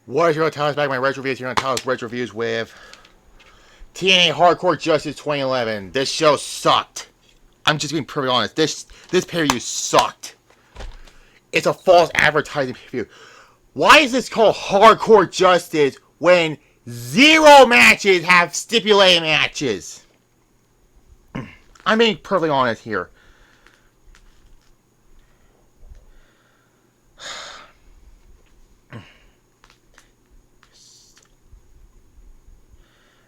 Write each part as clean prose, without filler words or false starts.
What is your Tyler's back? My retro reviews here on Tyler's retro reviews with TNA Hardcore Justice 2011. This show sucked. I'm just being perfectly honest. This pay-per-view sucked. It's a false advertising pay-per-view. Why is this called Hardcore Justice when zero matches have stipulated matches? I'm being perfectly honest here.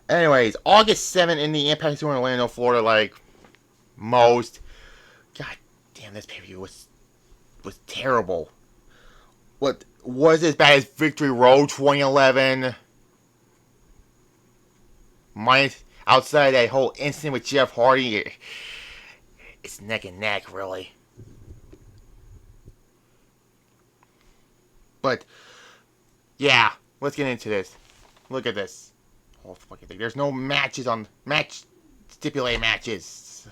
Anyways, August 7th in the Impact Center in Orlando, Florida, like most. God damn, this pay-per-view was terrible. What was as bad as Victory Road 2011? Minus outside that whole incident with Jeff Hardy, it's neck and neck, really. But yeah, let's get into this. Look at this whole fucking thing. There's no matches on match stipulated matches.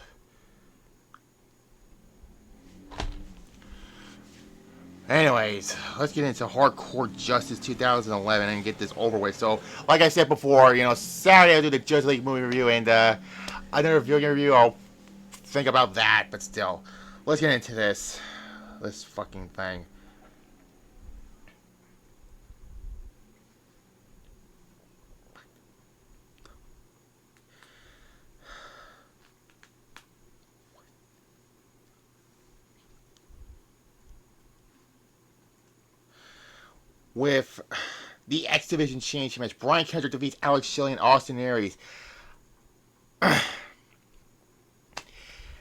Anyways, let's get into Hardcore Justice 2011 and get this over with. So, like I said before, Saturday I'll do the Justice League movie review, and another viewing review, I'll think about that, but still. Let's get into this fucking thing. With the X Division Championship match, Brian Kendrick defeats Alex Shelley and Austin Aries.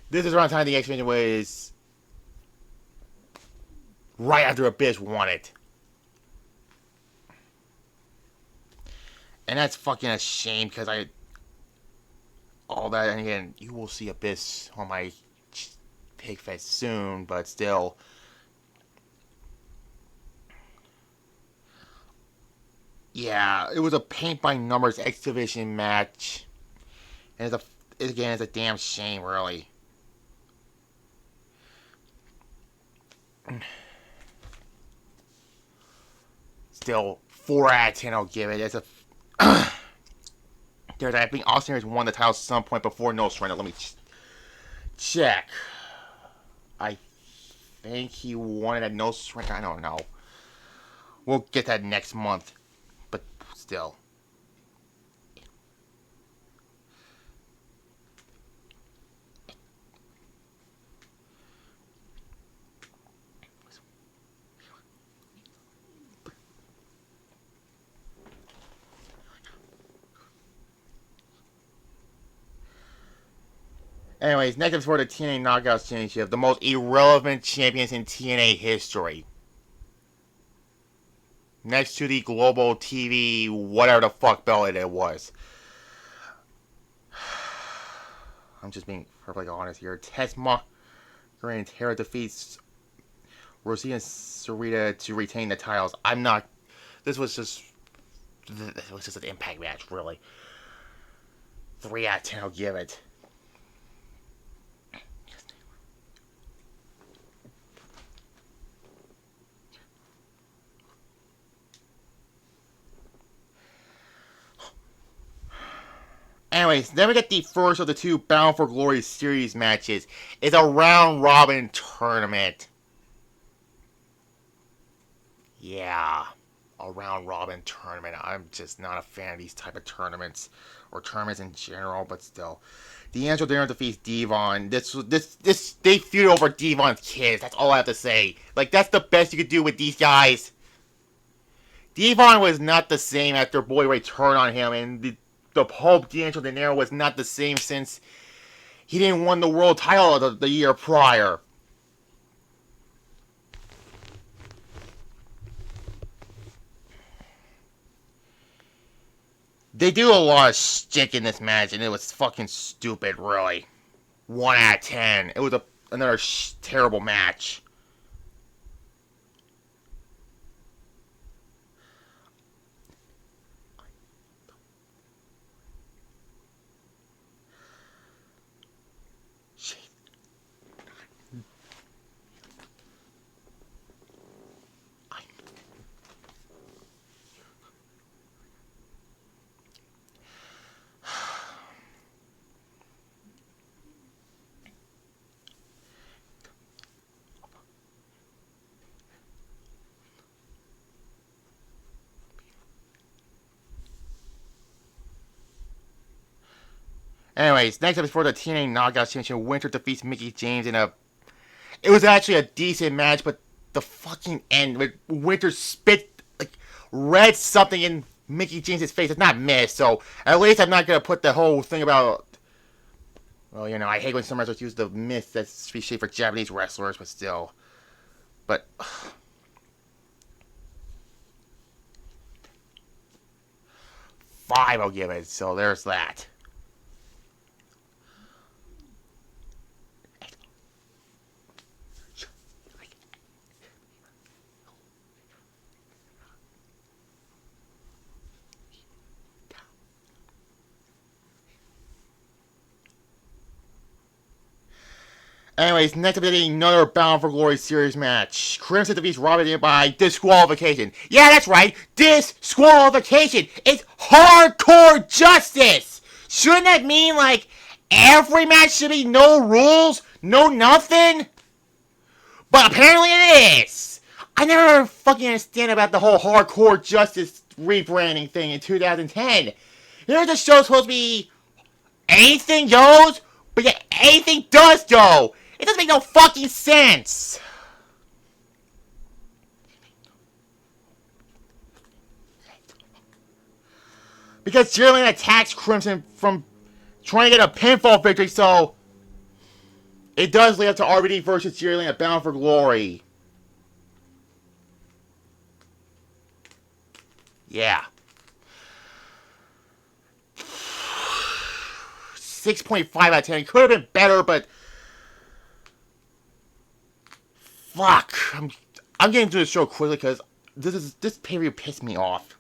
This is around the time the X Division was right after Abyss won it. And that's fucking a shame because all that, and again, you will see Abyss on my Pig Fest soon, but still. Yeah, it was a paint by numbers X Division match. And it's a damn shame, really. Still, 4 out of 10 I'll give it. It's a. I think Austin Aries won the title at some point before No Surrender. Let me check. I think he won it at No Surrender. I don't know. We'll get that next month. But still. Anyways, next up for the TNA Knockouts Championship, the most irrelevant champions in TNA history. Next to the Global TV, whatever the fuck belt it was. I'm just being perfectly honest here. Tessma Grand Terra defeats Rosina Sarita to retain the titles. I'm not. This was just. This was just an impact match, really. 3 out of 10, I'll give it. Anyways, then we get the first of the two Bound for Glory series matches. It's a round robin tournament. Yeah, a round robin tournament. I'm just not a fan of these type of tournaments or tournaments in general, but still. D'Angelo Darren defeats Devon. They feud over Devon's kids. That's all I have to say. Like, that's the best you could do with these guys. Devon was not the same after Boy Ray turned on him, and the Pope D'Angelo Dinero was not the same since he didn't win the world title the year prior. They do a lot of shtick in this match, and it was fucking stupid, really. 1 out of 10. It was another terrible match. Anyways, next up is for the TNA Knockout Championship. Winter defeats Mickey James in a. It was actually a decent match, but the fucking end with Winter spit like read something in Mickey James' face. It's not missed, so at least I'm not gonna put the whole thing about. Well, you know, I hate when some wrestlers use the myth that's shaped for Japanese wrestlers, but still. But 5 I'll give it. So there's that. Anyways, next up is another Bound for Glory series match. Crimson defeats Robin by disqualification. Yeah, that's right, disqualification. It's hardcore justice. Shouldn't that mean like every match should be no rules, no nothing? But apparently it is. I never fucking understand about the whole hardcore justice rebranding thing in 2010. You know, the show's supposed to be anything goes, but yet anything does go. It doesn't make no fucking sense. Because Jerry attacks Crimson from trying to get a pinfall victory, so it does lead up to RVD versus Jerry at Bound for Glory. Yeah. 6.5 out of 10. Could have been better, but fuck. I'm getting through the show quickly because this pay-per-view pissed me off.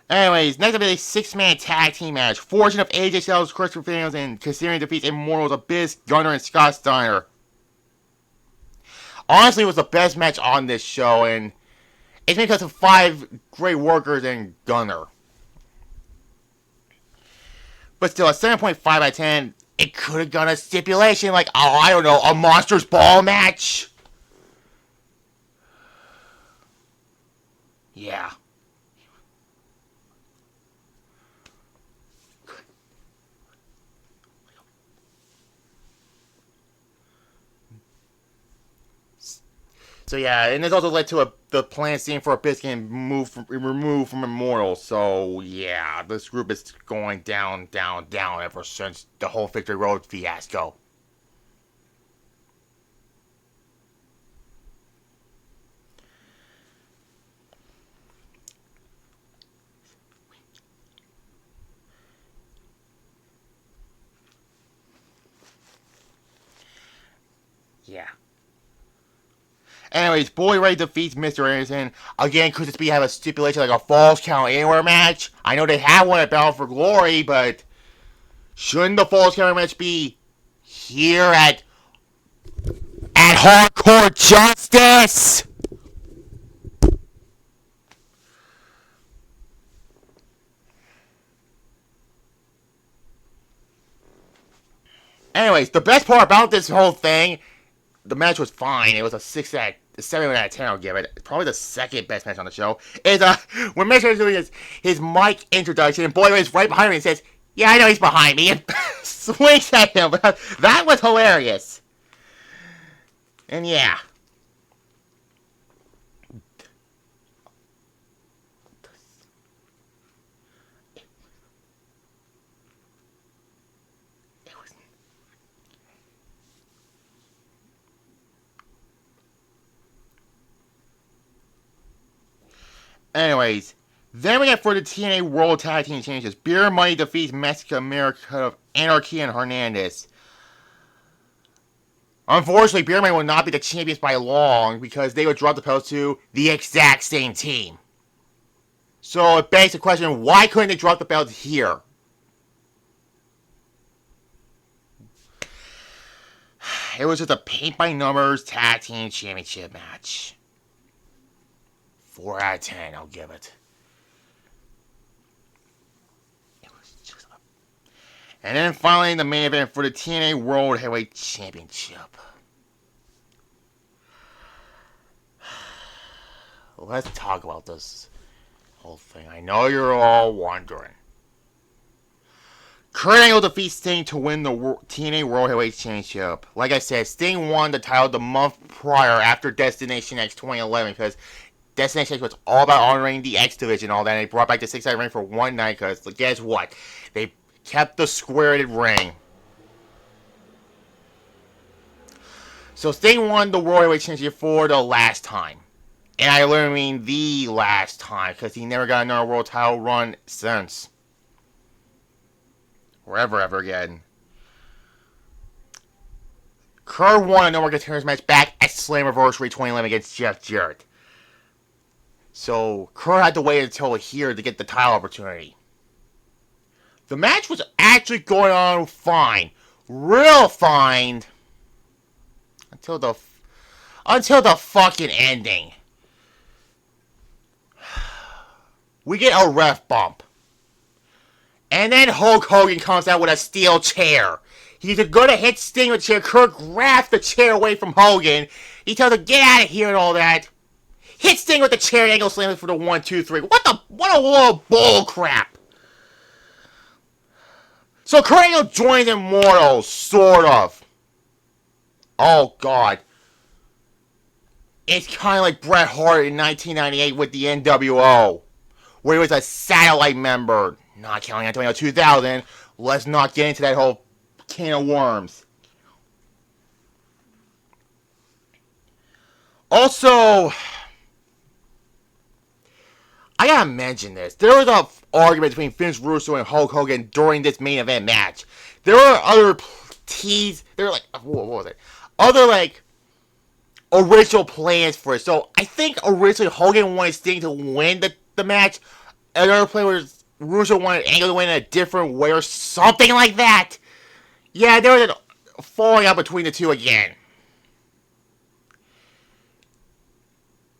Anyways, next up is a 6-man tag team match. Fortune of AJ Styles, Christopher Daniels, and Kazarian defeats Immortals Abyss, Gunner, and Scott Steiner. Honestly, it was the best match on this show, and it's because of 5 great workers and Gunner. But still, a 7.5 out of 10, it could have gone a stipulation like, oh, I don't know, a Monsters Ball match? Yeah. So yeah, and this also led to the plan scene for Abyss getting removed from Immortal. So yeah, this group is going down, down, down ever since the whole Victory Road fiasco. Yeah. Anyways, Bully Ray defeats Mr. Anderson. Again, could this be have a stipulation like a Falls Count Anywhere match? I know they have one at Bound for Glory, but shouldn't the Falls Count Anywhere match be here at Hardcore Justice? Anyways, the best part about this whole thing, the match was fine. It was a 7 out of 10. I'll give it. Probably the second best match on the show. Is when Mr. is doing his mic introduction, and Boy is right behind me and says, "Yeah, I know he's behind me," and swings at him. That was hilarious. And yeah. Anyways, then we get for the TNA World Tag Team Championships. Beer Money defeats Mexico America of Anarchy and Hernandez. Unfortunately, Beer Money will not be the champions by long because they would drop the belts to the exact same team. So it begs the question, why couldn't they drop the belts here? It was just a paint-by-numbers tag team championship match. 4 out of 10, I'll give it. And then finally, the main event for the TNA World Heavyweight Championship. Let's talk about this whole thing. I know you're all wondering. Kurt Angle defeats Sting to win the TNA World Heavyweight Championship. Like I said, Sting won the title the month prior after Destination X 2011 because Destination X was all about honoring the X Division and all that. And they brought back the six-sided ring for one night because guess what? They kept the squared ring. So Sting won the World Heavyweight Championship for the last time. And I literally mean the last time because he never got another world title run since. Or ever again. Kurt won a No More Contenders match back at Slammiversary 2011 against Jeff Jarrett. So Kurt had to wait until here to get the title opportunity. The match was actually going on fine. Real fine. Until the fucking ending. We get a ref bump. And then Hulk Hogan comes out with a steel chair. He's going to hit Sting with a chair. Kurt grabs the chair away from Hogan. He tells him, get out of here and all that. Hit Sting with the chair and Angle slams for the 1, 2, 3. What a little bull crap. So Kurt Angle joins Immortals, sort of. Oh, God. It's kind of like Bret Hart in 1998 with the NWO, where he was a satellite member. Not counting Antonio 2000. Let's not get into that whole can of worms. Also, I gotta mention this. There was an argument between Vince Russo and Hulk Hogan during this main event match. There were other there were what was it? Other original plans for it. So I think originally Hogan wanted Sting to win the match. Another plan was Russo wanted Angle to win in a different way or something like that. Yeah, there was a falling out between the two again.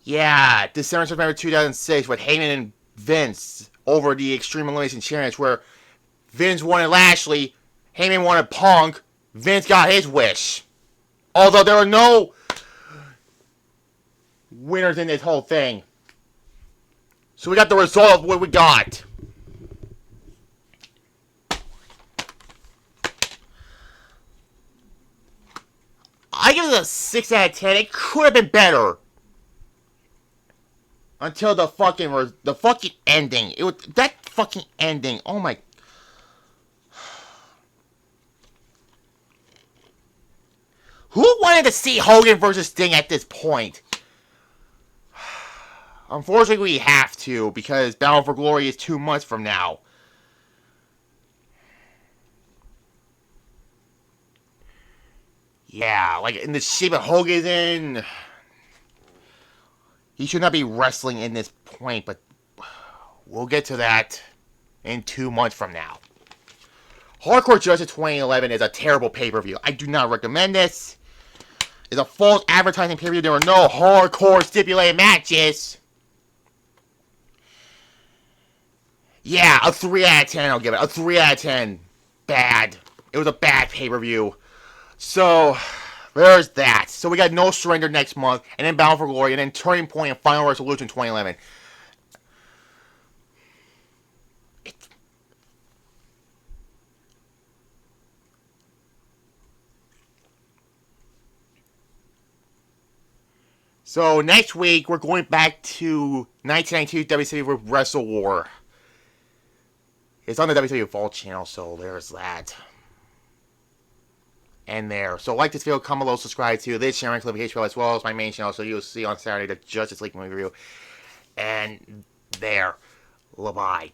Yeah, December 2006 with Heyman and Vince over the Extreme Elimination Challenge where Vince wanted Lashley, Heyman wanted Punk, Vince got his wish. Although there were no winners in this whole thing. So we got the result of what we got. I give it a 6 out of 10. It could have been better. Until the fucking ending. It was that fucking ending. Oh my. Who wanted to see Hogan versus Sting at this point? Unfortunately, we have to because Battle for Glory is 2 months from now. Yeah, in the shape of Hogan's in, he should not be wrestling in this point, but we'll get to that in 2 months from now. Hardcore Justice 2011 is a terrible pay-per-view. I do not recommend this. It's a false advertising pay-per-view. There are no hardcore stipulated matches. Yeah, a 3 out of 10 I'll give it. A 3 out of 10. Bad. It was a bad pay-per-view. So, there's that. So we got No Surrender next month, and then Battle for Glory, and then Turning Point and Final Resolution 2011. So next week, we're going back to 1992 WCW Wrestle War. It's on the WCW Vault channel, so there's that. And there. So like this video, comment below, subscribe to this channel, notification bell, as well as my main channel, so you'll see on Saturday the Justice League movie review. And there. Bye-bye.